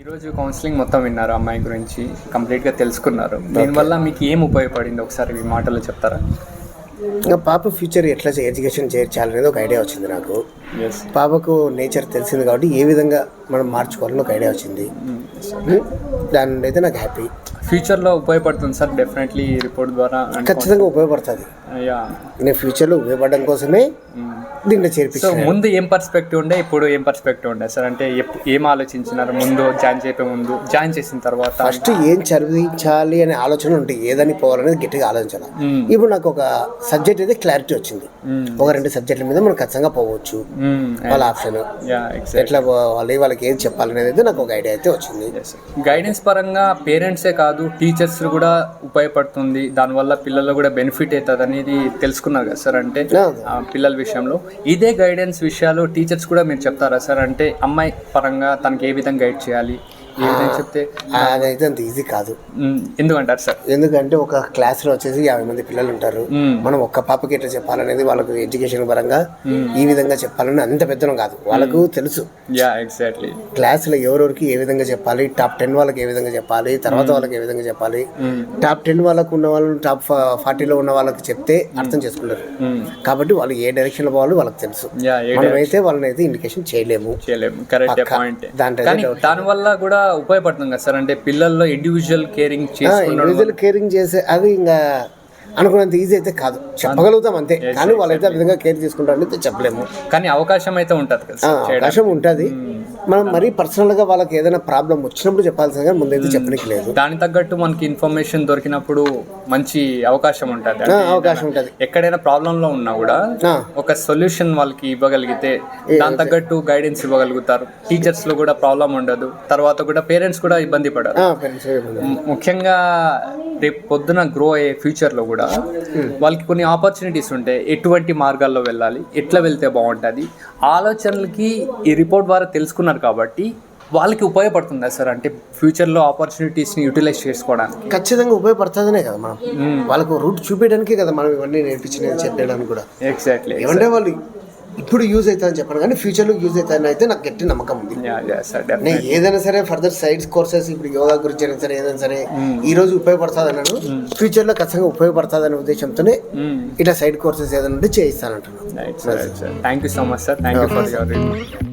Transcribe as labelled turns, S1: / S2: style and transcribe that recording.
S1: ఈరోజు కౌన్సిలింగ్ మొత్తం విన్నారు, అమ్మాయి గురించి కంప్లీట్గా తెలుసుకున్నారు. దీనివల్ల మీకు ఏం ఉపయోగపడింది ఒకసారి ఈ మాటలు చెప్తారా?
S2: ఇంకా పాప ఫ్యూచర్ ఎట్లా ఎడ్యుకేషన్ చేర్చాలనేది ఒక ఐడియా వచ్చింది నాకు. పాపకు నేచర్ తెలిసింది కాబట్టి ఏ విధంగా మనం మార్చుకోవాలని ఒక ఐడియా వచ్చింది. దాని నుండి అయితే నాకు హ్యాపీ.
S1: ఫ్యూచర్లో ఉపయోగపడుతుంది సార్, డెఫినెట్లీ ఈ రిపోర్ట్ ద్వారా
S2: ఖచ్చితంగా ఉపయోగపడుతుంది. నేను ఫ్యూచర్లో ఉపయోగపడడం కోసమే దీంట్లో చేర్పించాను.
S1: ముందు ఏం పర్స్పెక్టివ్ ఉండే, ఇప్పుడు ఏం పర్స్పెక్టివ్ ఉండే సార్? అంటే ఏం ఆలోచించినారు ముందు జాయిన్ చేయే ముందు, జాయిన్ చేసిన తర్వాత?
S2: ఫస్ట్ ఏం చదివించాలి అనే ఆలోచన ఉంటుంది, ఏదని పోవాలనేది గట్టిగా ఆలోచించాలి. ఇప్పుడు నాకు ఒక సబ్జెక్ట్ అయితే క్లారిటీ వచ్చింది. ఒక 2 సబ్జెక్టుల మీద మనం ఖచ్చితంగా పోవచ్చు. వాళ్ళ ఆప్షన్ ఎట్లా పోవాలి, వాళ్ళకి ఏం చెప్పాలనేది అయితే నాకు ఒక ఐడియా అయితే వచ్చింది.
S1: గైడెన్స్ పరంగా పేరెంట్సే కాదు, టీచర్స్ కూడా ఉపయోగపడుతుంది. దానివల్ల పిల్లలు కూడా బెనిఫిట్ అవుతుంది అనేది తెలుసుకున్నారు కదా సార్? అంటే పిల్లల విషయంలో ఇదే గైడెన్స్ విషయాలు టీచర్స్ కూడా మీరు చెప్తారా సార్? అంటే అమ్మాయి పరంగా తనకి ఏ విధంగా గైడ్ చేయాలి, ఏ విధంగా చెప్తే?
S2: అదైతే అంత ఈజీ కాదు.
S1: ఎందుకంటారు సార్?
S2: ఎందుకంటే ఒక క్లాస్లో వచ్చేసి 50 మంది పిల్లలు ఉంటారు. మనం ఒక్క పాపకి ఎట్లా చెప్పాలనేది, వాళ్ళకు ఎడ్యుకేషన్ పరంగా ఈ విధంగా చెప్పాలని అంత పెద్దనం కాదు, వాళ్ళకు తెలుసు.
S1: ఎగ్జాక్ట్లీ.
S2: క్లాస్లో ఎవరెవరికి ఏ విధంగా చెప్పాలి, టాప్ 10 వాళ్ళకి ఏ విధంగా చెప్పాలి, తర్వాత వాళ్ళకి ఏ విధంగా చెప్పాలి, టాప్ 10 వాళ్ళకు ఉన్న వాళ్ళు టాప్ 40లో ఉన్న వాళ్ళకి చెప్తే అర్థం చేసుకుంటారు. కాబట్టి వాళ్ళు ఏ డైరెక్షన్ లో పోవాలి వాళ్ళకి తెలుసు. మనమైతే వాళ్ళని అయితే ఇండికేషన్ చేయలేము.
S1: Correct point. దానివల్ల కూడా ఉపయోగపడుతుంది కదా సార్? అంటే పిల్లల్లో ఇండివిజువల్ కేరింగ్
S2: చేసే అది ఇంకా అనుకున్నంత ఈజీ అయితే కాదు. చెప్పగలుగుతాం అంతే, కానీ వాళ్ళైతే ఆ విధంగా కేర్ తీసుకుంటారని చెప్పలేము.
S1: కానీ అవకాశం అయితే ఉంటుంది కదా?
S2: అవకాశం ఉంటుంది. మనం మరీ పర్సనల్గా వాళ్ళకి ఏదైనా ప్రాబ్లం వచ్చినప్పుడు చెప్పాల్సిందిగా ముందైతే చెప్పడానికి లేదు.
S1: దాని తగ్గట్టు మనకి ఇన్ఫర్మేషన్ దొరికినప్పుడు మంచి అవకాశం ఉంటుంది. ఎక్కడైనా ప్రాబ్లంలో ఉన్నా కూడా ఒక సొల్యూషన్ వాళ్ళకి ఇవ్వగలిగితే దాని తగ్గట్టు గైడెన్స్ ఇవ్వగలుగుతారు. టీచర్స్ లో కూడా ప్రాబ్లం ఉండదు, తర్వాత కూడా పేరెంట్స్ కూడా ఇబ్బంది పడరు. ముఖ్యంగా రేపు పొద్దున గ్రో అయ్యే ఫ్యూచర్ లో కూడా వాళ్ళకి కొన్ని ఆపర్చునిటీస్ ఉంటాయి. ఎటువంటి మార్గాల్లో వెళ్ళాలి, ఎట్లా వెళ్తే బాగుంటుంది, ఆలోచనలకి ఈ రిపోర్ట్ ద్వారా తెలుసుకున్నారు కాబట్టి వాళ్ళకి ఉపయోగపడుతుందా సార్? అంటే ఫ్యూచర్లో ఆపర్చునిటీస్ని యూటిలైజ్ చేసుకోవడానికి
S2: ఖచ్చితంగా ఉపయోగపడుతుందనే కదా మనం వాళ్ళకు రూట్ చూపించడానికే కదా మనం ఇవన్నీ నేర్పించినది చెప్పడానికి కూడా.
S1: ఎగ్జాక్ట్లీ.
S2: ఏమంటే వాళ్ళు ఇప్పుడు యూజ్ అవుతుందని చెప్పాను, కానీ ఫ్యూచర్లో యూజ్ అవుతుందని అయితే నాకు గట్టి నమ్మకం ఉంది. నేను ఏదైనా సరే ఫర్దర్ సైడ్స్ కోర్సెస్, ఇప్పుడు యోగా గురించి అయినా సరే ఏదైనా సరే ఈ రోజు ఉపయోగపడుతుంది అన్నాను, ఫ్యూచర్లో ఖచ్చితంగా ఉపయోగపడుతుంది అనే ఉద్దేశంతోనే ఇట్లా సైడ్ కోర్సెస్ ఏదైనా ఉంటే చేయిస్తానంటున్నాను.
S1: Thank you so much sir. Thank you for your